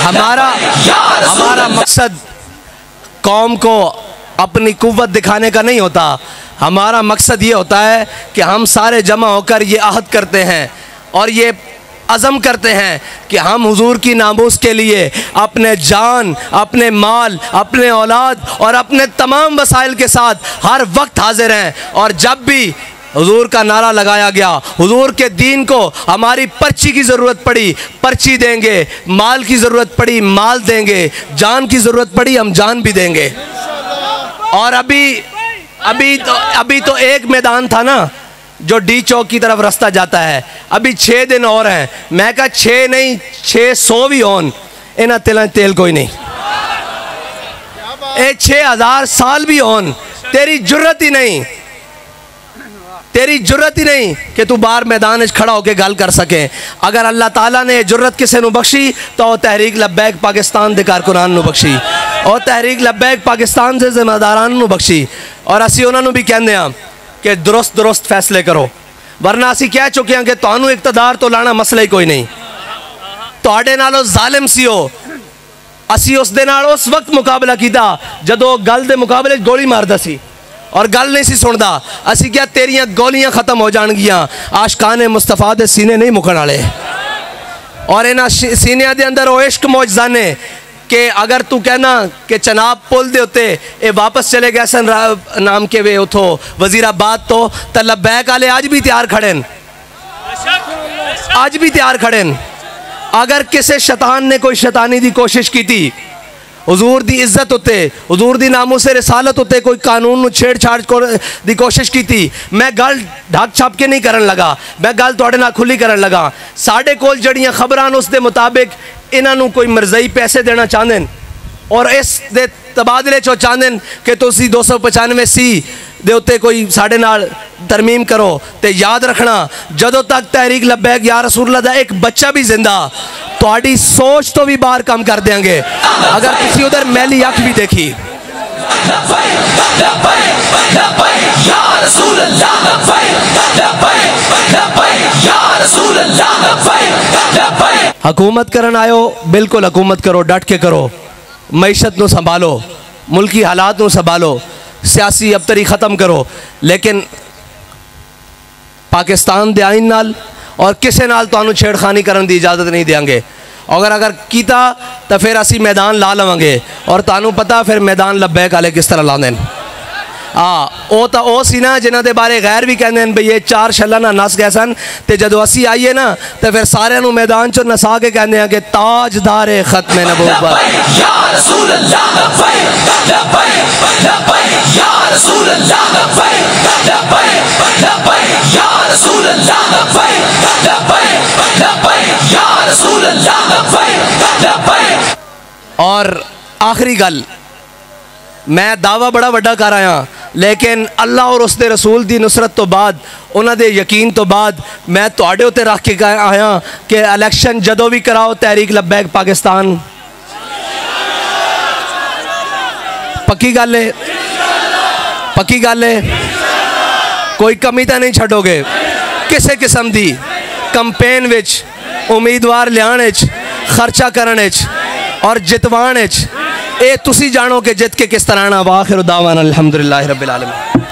हमारा मकसद कौम को अपनी कुव्वत दिखाने का नहीं होता। हमारा मकसद ये होता है कि हम सारे जमा होकर ये अहद करते हैं और ये अज़म करते हैं कि हम हुजूर की नामूस के लिए अपने जान, अपने माल, अपने औलाद और अपने तमाम वसाइल के साथ हर वक्त हाजिर हैं। और जब भी हुजूर का नारा लगाया गया, हुजूर के दीन को हमारी पर्ची की ज़रूरत पड़ी, पर्ची देंगे, माल की ज़रूरत पड़ी, माल देंगे, जान की ज़रूरत पड़ी, हम जान भी देंगे। और अभी तो एक मैदान था ना जो डी चौक की तरफ रास्ता जाता है, अभी 6 दिन और हैं। मैं कहा 6 नहीं 600 भी होन, इन्हें तेल कोई नहीं। 6000 साल भी होन, तेरी जुर्रत ही नहीं कि तू बाहर मैदान में खड़ा होकर गल कर सके। अगर अल्लाह ताला ने जुर्रत किसी को बख्शी तो तहरीक लब्बैक पाकिस्तान दे कारकुनान बख्शी और तहरीक लब्बैक पाकिस्तान से जिम्मेदारान बख्शी। और असी उन्होंने भी कहने कि दुरुस्त फैसले करो, वरना असी कह चुके हैं कि तुहानू इकतदार तो लाना मसला ही कोई नहीं। तुहाडे नालों जालिम सी हो, असी उस दे नाल उस वक्त मुकाबला किया जदों गल दे मुकाबले गोली मारदा सी और गल नहीं सी सुनदा। असी क्या तेरियां गोलियां खत्म हो जाणगियां, आशिकाने मुस्तफा दे सीने नहीं मुकण वाले। और इन्हां सीनिया दे अंदर वो इश्क मौजदाने कि अगर तू कहना कि चनाब पुल दे उत्ते ये वापस चले गए सन नाम के वे उतो वजीराबाद तो लब्बैक वाले आज भी तैयार खड़े। अगर किसी शैतान ने कोई शैतानी की कोशिश की थी हुजूर दी इज्जत उत्ते, हुजूर दी नामूस रिसालत उत्ते कोई कानून नूं छेड़छाड़ दी कोशिश की थी, मैं गल ढक छप के नहीं करन लगा, मैं गल तुहाडे नाल खुली करन लगा। साडे कोल जड़ियां खबरां उस दे मुताबिक इन्हां नूं कोई मरज़ई पैसे देना चाहते हैं और इस दे तबादले चो चाहते हैं कि तुसी 295C दे उत्ते कोई साडे नाल तरमीम करो। तो याद रखना जदों तक तहरीक लब्बैक या रसूलुल्लाह दा एक बच्चा भी जिंदा, तुहाडी सोच तो भी बाहर कम कर देंगे। अगर किसी उधर मैली अख भी देखी हुकूमत करन आयो, बिल्कुल हुकूमत करो, डट के करो, मईशत नूं संभालो, मुल्की हालात नूं संभालो, सियासी अबतरी ख़त्म करो, लेकिन पाकिस्तान दे आइन नाल और किसी नाल तुहानू छेड़खानी करने की इजाज़त नहीं देंगे। अगर कीता तो फिर असी मैदान ला लवांगे और तुहानू पता फिर मैदान लब्बैक वाले किस तरह लाते हैं। वो तो वो सी ना जिन्हों के बारे गैर भी कहते हैं बई ये 4 छल्ला ना नस गए सन, तो जदों असी आईए ना तो फिर सारे मैदान चो नसा के कहते हैं कि ताजदारे खत्म नबूवत। और आखिरी गल, मैं दावा बड़ा वड्डा कर आया, लेकिन अल्लाह और उसके रसूल की नुसरत तो बाद, उन्होंने यकीन तो बाद मैं तुहाडे उत्ते रख के आया कि इलेक्शन जदों भी कराओ तहरीक लब्बैक पाकिस्तान। पक्की गल है, पक्की गल है, कोई कमी तो नहीं छड्डोगे किसी किस्म की कंपेन विच, उम्मीदवार लियाण खर्चा करने और जितवाण ये तुसी जानो कि जित के किस तरह ना। वाखिर दावाना अल्हम्दुलिल्लाहि रब्बिल आलमीन।